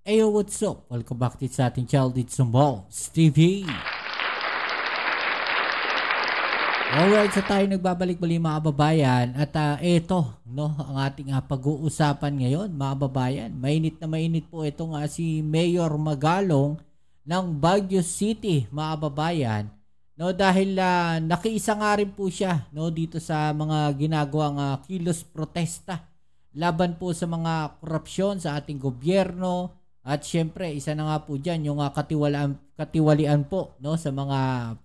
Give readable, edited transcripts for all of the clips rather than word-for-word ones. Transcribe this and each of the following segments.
Ayo, what's up? Welcome back to sa ating channel dito sa Moz TV. Alright, so tayo nagbabalik muli mga kababayan. At ito, no, ang ating pag-uusapan ngayon mga kababayan. Mainit na mainit po ito nga si Mayor Magalong ng Baguio City mga kababayan. No, dahil nakiisa nga rin po siya, no, dito sa mga ginagawang kilos protesta laban po sa mga korupsyon sa ating gobyerno. At syempre, isa na nga po dyan yung katiwalian po, no, sa mga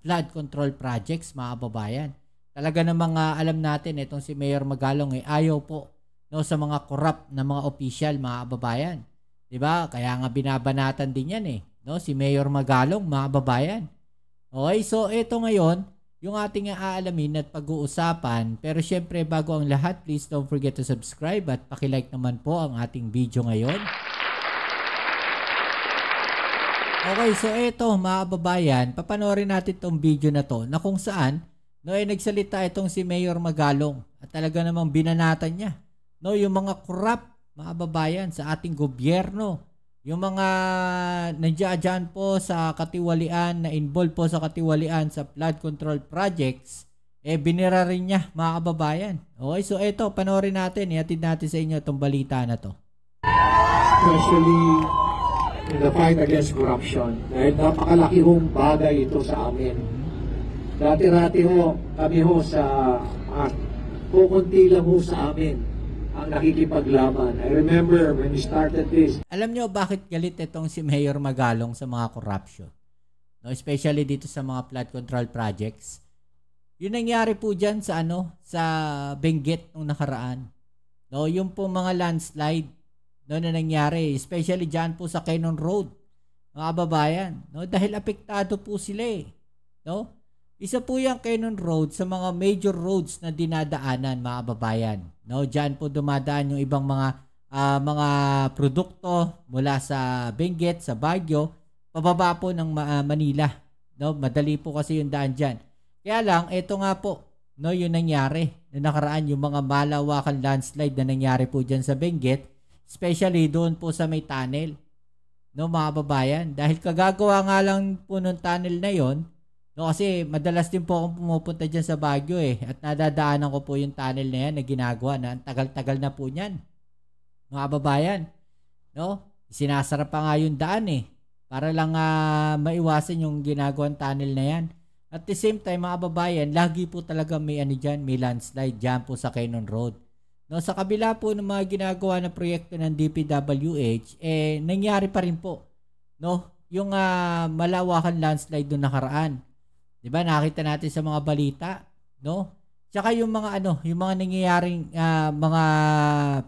flood control projects mga kababayan. Talaga namang alam natin itong si Mayor Magalong ayaw po, no, sa mga corrupt na mga opisyal mga kababayan. 'Di ba? Kaya nga binabanatan din yan no, si Mayor Magalong mga kababayan. Okay, so ito ngayon yung ating aalamin at pag-uusapan. Pero syempre bago ang lahat, please don't forget to subscribe at paki-like naman po ang ating video ngayon. Okay, so ito mga kababayan, papanoorin natin itong video na to na kung saan nagsalita itong si Mayor Magalong at talaga namang binanatan niya yung mga corrupt mga kababayan sa ating gobyerno, yung mga nandiyan po sa katiwalian, na involved po sa katiwalian sa flood control projects, binira rin niya mga kababayan. Okay, so ito, panoorin natin, ihatid natin sa inyo itong balita na to. Especially in the fight against corruption. Dahil napakalaki hong bagay ito sa amin. Dati-dati kami sa kukunti lang sa amin ang nakikipaglaban. I remember when we started this. Alam nyo bakit galit itong si Mayor Magalong sa mga corruption? No, especially dito sa mga flood control projects. Yun nangyari po dyan sa sa Benguet nung nakaraan. No, yung po mga landslide na nangyari, especially dyan po sa Cannon Road, mga kababayan, no, dahil apektado po sila no. Isa po yung Cannon Road sa mga major roads na dinadaanan mga kababayan, no. Dyan po dumadaan yung ibang mga produkto mula sa Benguet, sa Baguio, pababa po ng Manila, no. Madali po kasi yung daan dyan. Kaya lang, ito nga po, no, yung nangyari na nakaraan, yung mga malawakan landslide na nangyari po dyan sa Benguet. Especially doon po sa may tunnel, no mga kababayan. Dahil kagagawa nga lang po ng tunnel na yon, no, kasi madalas din po akong pumupunta dyan sa Baguio at nadadaanan ko po yung tunnel na yan na ginagawa na ang tagal-tagal na po niyan, mga kababayan, no. Sinasara pa nga yung daan para lang maiwasan yung ginagawang tunnel na yan. At the same time mga kababayan, lagi po talaga may dyan, may landslide dyan po sa Cannon Road. No, sa kabila po ng mga ginagawa na proyekto ng DPWH, nangyari pa rin po, no, yung malawakan landslide doon nakaraan. 'Di ba? Nakita natin sa mga balita, no? Tsaka yung mga yung mga nangyayaring mga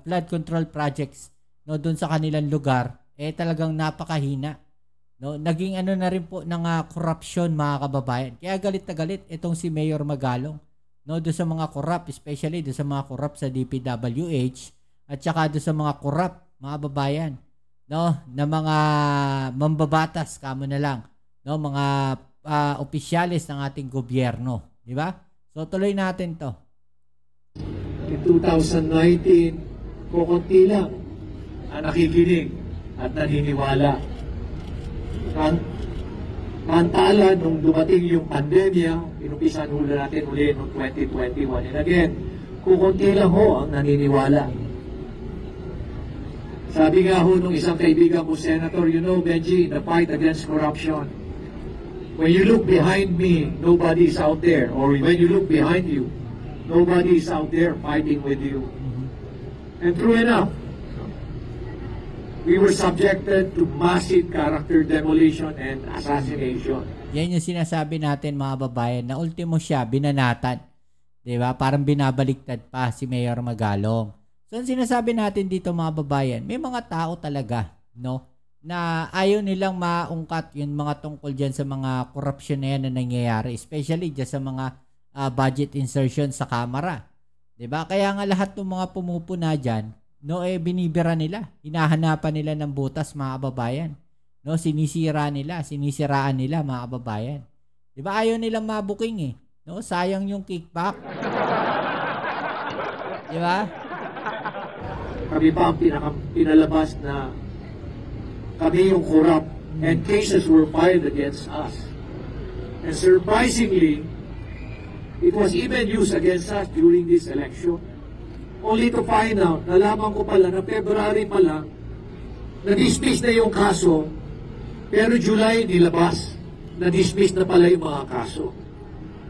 flood control projects, no, doon sa kanilang lugar, talagang napakahina. No, naging na rin po ng corruption mga kababayan. Kaya galit na galit itong si Mayor Magalong. No, do sa mga corrupt, especially do sa mga corrupt sa DPWH at saka do sa mga corrupt mga babayan, no, na mga mambabatas kamo na lang, no, mga opisyalis ng ating gobyerno, di ba? So tuloy natin to. In 2019, kukunti lang ang nakikinig at naniniwala. Mantala nung dumating yung pandemya, inumpisan natin uli noong 2021. And again, kukunti lang ang naniniwala. Sabi nga nung isang kaibigan ko, Senator, you know, Benji, the fight against corruption, when you look behind me, nobody's out there. Or when you look behind you, nobody's out there fighting with you. And true enough, we were subjected to massive character demolition and assassination. Yan yung sinasabi natin mga babayan na ultimo siya, binanatan. Diba? Parang binabaliktad pa si Mayor Magalong. So, ang sinasabi natin dito mga babayan, may mga tao talaga, no, na ayaw nilang maungkat yung mga tungkol dyan sa mga corruption na yan na nangyayari. Especially dyan sa mga budget insertion sa Kamara. Diba? Kaya nga lahat ng mga pumupuna dyan, no, binibira nila, hinahanapan nila ng butas mga kababayan, no, sinisiraan nila mga kababayan. 'Di ba ayaw nilang mabuking no, sayang yung kickback. 'Di ba? Kami pa ang pinalabas na kami yung corrupt, and cases were filed against us. And surprisingly, it was even used against us during this election. Only to find out, nalaman ko pala na February pa lang, na-dismiss na yung kaso, pero July nilabas, na-dismiss na pala yung mga kaso.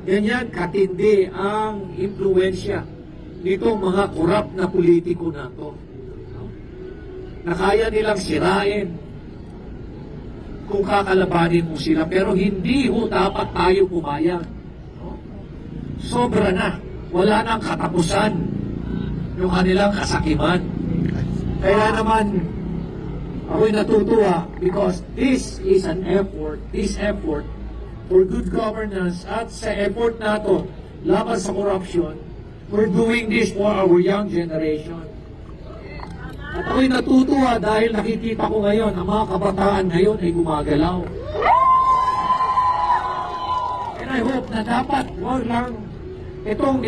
Ganyan katindi ang impluensya nitong mga korap na politiko na to. Na kaya nilang sirain kung kakalabanin mo sila, pero hindi ho dapat tayo pumayag. Sobra na. Wala nang katapusan yung kanilang kasakiman. Kaya naman, ako'y natutuwa because this is an effort, for good governance at sa effort nato laban sa corruption, we're doing this for our young generation. At ako'y natutuwa dahil nakikita ko ngayon, ang mga kabataan ngayon ay gumagalaw. And I hope na dapat, wag lang, itong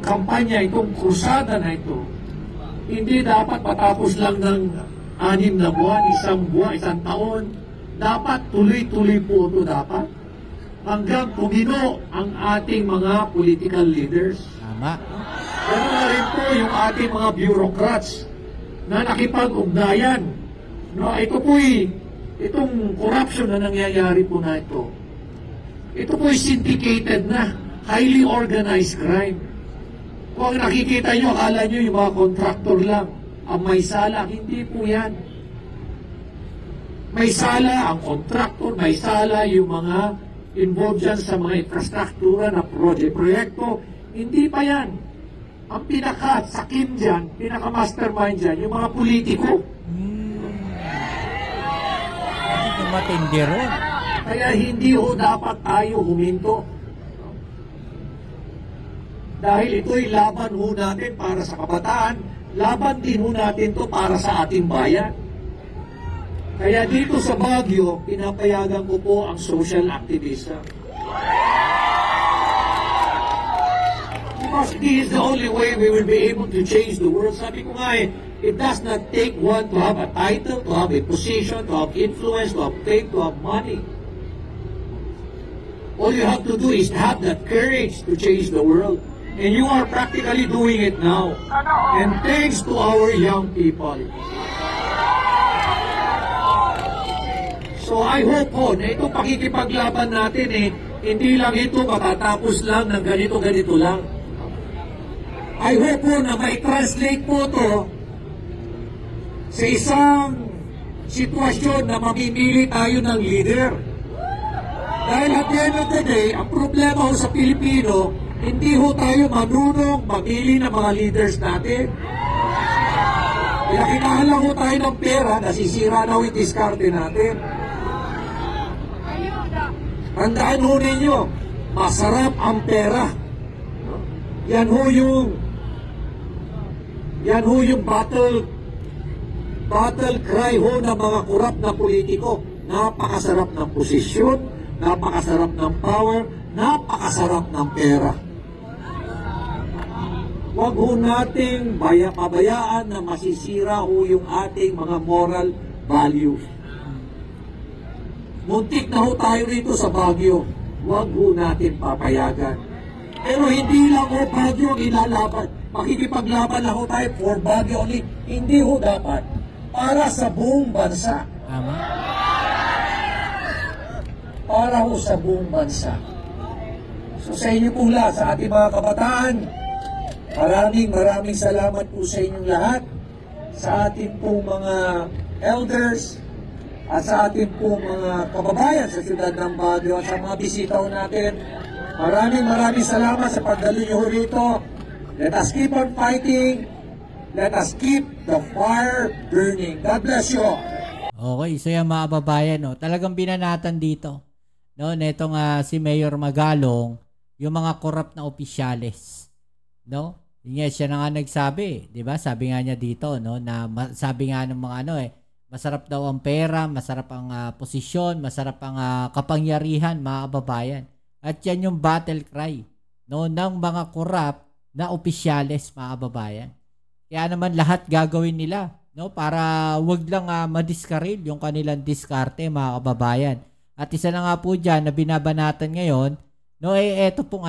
kampanya, itong krusada na ito, hindi dapat matapos lang ng 6 na buwan, 1 buwan, 1 taon. Dapat tuloy-tuloy po ito dapat. Hanggang tumino ang ating mga political leaders. Tama. Ganoon na rin po yung ating mga bureaucrats na nakipag-ugnayan. No, ito po'y, itong corruption na nangyayari po na ito, ito po'y syndicated na, highly organized crime. Kung nakikita nyo, akala nyo yung mga contractor lang ang may sala. Hindi po yan. May sala ang contractor, may sala yung mga involved dyan sa mga infrastruktura na proyekto. Hindi pa yan. Ang pinaka-sakim dyan, pinaka-mastermind dyan, yung mga politiko. Hindi matindi ron. Kaya hindi ho dapat tayo huminto. Dahil ito'y laban ho natin para sa kabataan, laban din ho natin to para sa ating bayan. Kaya dito sa Baguio, pinapayagan ko po ang social activism. Because this is the only way we will be able to change the world. Sabi ko nga it does not take one to have a title, to have a position, to have influence, to have fame, to have money. All you have to do is have that courage to change the world. And you are practically doing it now. And thanks to our young people. So I hope po na itong pakikipaglaban natin hindi lang ito matatapos lang ng ganito-ganito lang. I hope po na mai-translate po to sa isang sitwasyon na mamimili tayo ng leader. Dahil at the end of the day, ang problema ho sa Pilipino, hindi ho tayo marunong mamili ng mga leaders natin. Kaya kinahalang ho tayo ng pera, nasisira na ho yung diskarte natin. Tandaan ho ninyo, masarap ang pera. Yan ho yung battle cry ho ng mga korap na politiko. Napakasarap ng posisyon, napakasarap ng power, napakasarap ng pera. Huwag ho nating pabayaan na masisira ho yung ating mga moral values. Muntik na ho tayo rito sa Baguio. Huwag ho natin papayagan. Pero hindi lang ho Baguio ang ilalaban. Makikipaglaban na ho tayo for Baguio only. Hindi ho dapat. Para sa buong bansa. Tama. Para ho sa buong bansa. So sa inyo pong lahat, sa ating mga kabataan, maraming salamat po sa inyong lahat. Sa ating pong mga elders, at sa ating pong mga kababayan sa siyudad ng Baguio at sa mga bisita natin. Maraming salamat sa pagdalo niyo rito. Let us keep on fighting. Let us keep the fire burning. God bless you all. Okay, so yung mga kababayan, no, talagang binanatan dito. No, netong si Mayor Magalong, yung mga corrupt na opisyales. No? Yes, siya na nga nagsabi, 'di ba? Sabi nga niya dito, no, na sabi nga ng mga masarap daw ang pera, masarap ang posisyon, masarap ang kapangyarihan, mga kababayan. At yan yung battle cry, no, ng mga corrupt na opisyales, mga kababayan. Kaya naman lahat gagawin nila, no, para wag lang madiskaril yung kanilang diskarte, mga kababayan. At isa na nga po diyan na binabanatan ngayon, no, ito pong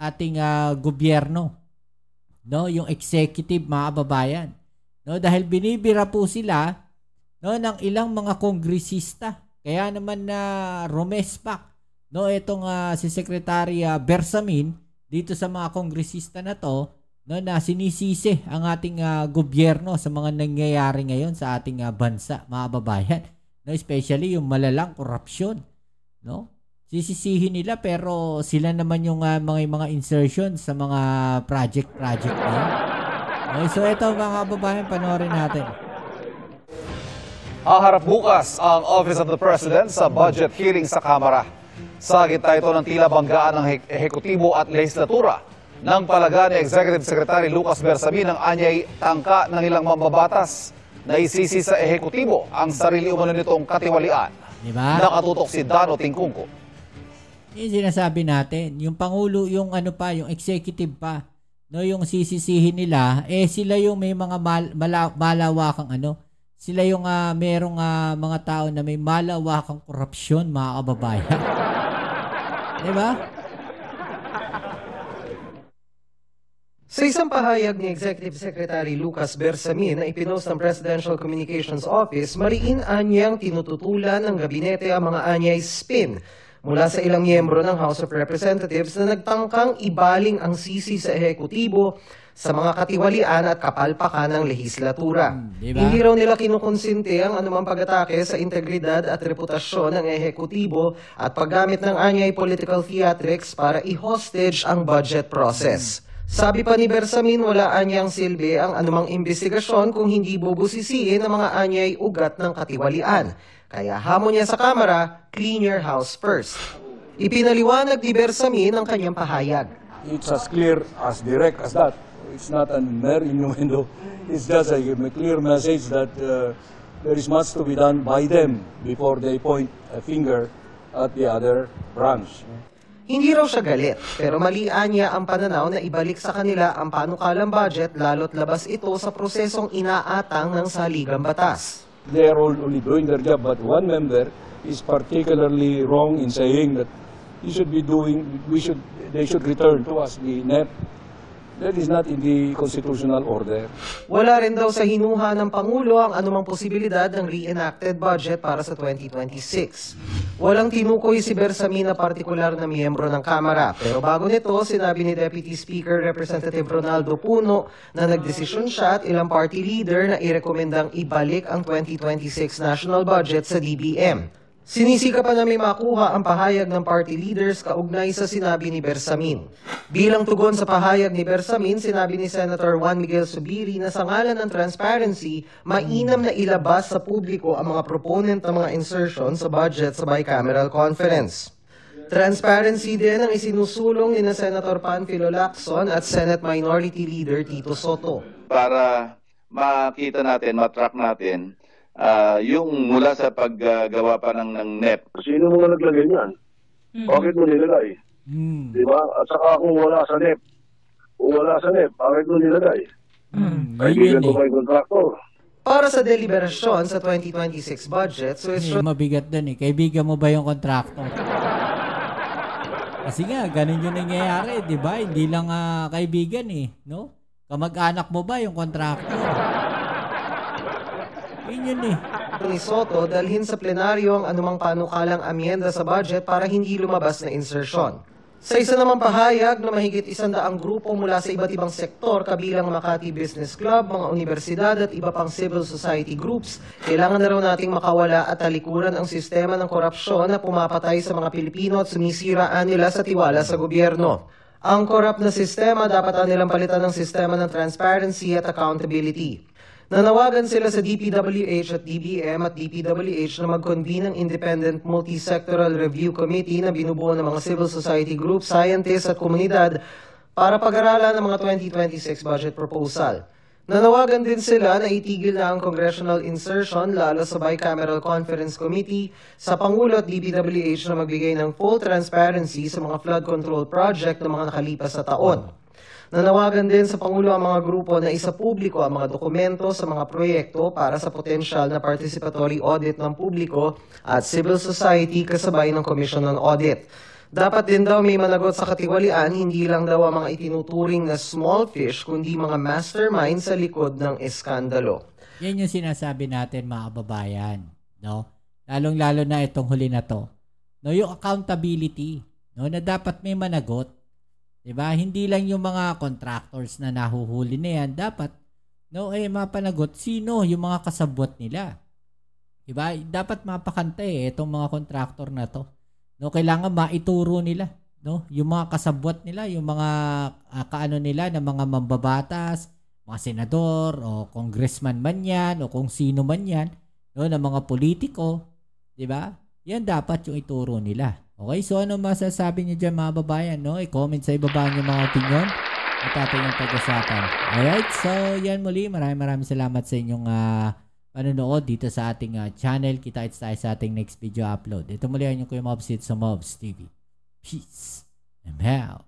ating gobyerno, no, yung executive, mga kababayan, no, dahil binibira po sila, no, ng ilang mga kongresista. Kaya naman na rumespak, no, itong si Secretary Bersamin dito sa mga kongresista na to, no, na sinisisi ang ating gobyerno sa mga nangyayari ngayon sa ating bansa, mga kababayan, no, especially yung malalang korupsyon, no. Sisisihin nila pero sila naman yung mga insertion sa mga project na yun. Okay, so ito, mga kababayan, panoorin natin. Haharap bukas ang Office of the President sa budget hearing sa Kamara. Sa gitna ito ng tila banggaan ng ehekutibo at lehislatura ng palaga ni Executive Secretary Lucas Bersamin ang anyay tangka ng ilang mambabatas na isisi sa ehekutibo ang sarili umano nitong katiwalian. Diba? Nakatutok si Dano Tingkungko. Yung sinasabi natin, yung Pangulo, yung yung executive pa, no, yung sisisihin nila, sila yung may mga malawakang sila yung merong mga tao na may malawakang korupsyon, mga kababayan. Diba? Sa isang pahayag ni Executive Secretary Lucas Bersamin na ipinost ng Presidential Communications Office, mariin anyang tinututulan ng gabinete ang mga anyay spin mula sa ilang miyembro ng House of Representatives na nagtangkang ibaling ang sisi sa ehekutibo sa mga katiwalian at kapalpakan ng lehislatura. Diba? Hindi raw nila kinukonsinti ang anumang pag-atake sa integridad at reputasyon ng ehekutibo at paggamit ng anyay political theatrics para i-hostage ang budget process. Sabi pa ni Bersamin, wala anyang silbi ang anumang investigasyon kung hindi bubusisiin ang mga anyay ugat ng katiwalian. Kaya hamon niya sa Kamara, clean your house first. Ipinaliwanag ni Bersamin ang kanyang pahayag. It's as clear, as direct as that. It's not a mere innuendo. It's just a clear message that there is much to be done by them before they point a finger at the other branch. Hindi raw siya galit, pero malian niya ang pananaw na ibalik sa kanila ang panukalang budget lalo't labas ito sa prosesong inaatang ng saligang batas. They are all only doing their job, but one member is particularly wrong in saying that they should return to us the NEP. That is not in the constitutional order. Wala rin daw sa hinuha ng Pangulo ang anumang posibilidad ng reenacted budget para sa 2026. Walang tinukoy si Bersamin na partikular na miyembro ng Kamara. Pero bago nito, sinabi ni Deputy Speaker Representative Ronaldo Puno na nagdesisyon siya at ilang party leader na irekomendang ibalik ang 2026 national budget sa DBM. Sinisika pa na may makuha ang pahayag ng party leaders kaugnay sa sinabi ni Bersamin. Bilang tugon sa pahayag ni Bersamin, sinabi ni Senator Juan Miguel Zubiri na sa ngalan ng transparency, mainam na ilabas sa publiko ang mga proponent ng mga insertion sa budget sa bicameral conference. Transparency din ang isinusulong ni na Senator Panfilo Lacson at Senate Minority Leader Tito Soto. Para makita natin, matrack natin, yung mula sa paggawa pa ng NEP. Sino mo naglagay niyan? Bakit mo nilagay? Diba? At saka kung wala sa NEP, bakit mo nilagay? Kaibigan mo ba yung kontraktor? Para sa deliberasyon sa 2026 budget, mabigat dun kaibigan mo ba yung kontraktor? Kasi nga, ganun yung nangyayari, di ba? Hindi lang kaibigan no? Kamag-anak mo ba yung kontraktor? Yun ni Soto dalhin sa plenaryo ang anumang panukalang amyenda sa budget para hindi lumabas na insertion. Sa isa namang pahayag na mahigit 100 grupo mula sa iba't ibang sektor kabilang Makati Business Club, mga universidad at iba pang civil society groups, kailangan na raw nating makawala at talikuran ang sistema ng korupsyon na pumapatay sa mga Pilipino at sumisiraan nila sa tiwala sa gobyerno. Ang korap na sistema dapat nilang palitan ng sistema ng transparency at accountability. Nanawagan sila sa DPWH at DBM at DPWH na mag-convene ng Independent Multi-Sectoral Review Committee na binubuo ng mga civil society groups, scientists at komunidad para pag-aralan ng mga 2026 budget proposal. Nanawagan din sila na itigil na ang congressional insertion lalo sa Bicameral Conference Committee sa Pangulo at DPWH na magbigay ng full transparency sa mga flood control project ng mga nakalipas sa taon. Nanawagan din sa Pangulo ang mga grupo na isapubliko ang mga dokumento sa mga proyekto para sa potensyal na participatory audit ng publiko at civil society kasabay ng Commission on Audit. Dapat din daw may managot sa katiwalian, hindi lang daw ang mga itinuturing na small fish, kundi mga mastermind sa likod ng eskandalo. Yan yung sinasabi natin mga kababayan, no? Lalong-lalo na itong huli na to. No, yung accountability, no, na dapat may managot. 'Di ba? Hindi lang yung mga contractors na nahuhuli na yan, dapat mapanagot sino yung mga kasabwat nila. 'Di ba? Dapat mapakanta itong mga contractor na to. No, kailangan maituro nila, no, yung mga kasabwat nila, yung mga kaano nila na mga mambabatas, mga senador o congressman man 'yan o kung sino man 'yan, no, na mga politiko, 'di ba? Yan dapat yung ituro nila. Okay, so ano masasabi niyo dyan mga babayan, no? I-comment sa ibaba niyo mga opinion at ating yung pag-usapan. Alright, so yan muli. Maraming salamat sa inyong panonood dito sa ating channel. Kita-kits tayo sa ating next video upload. Ito muli ang inyong Kuya Mobs dito sa Mobs TV. Peace and out.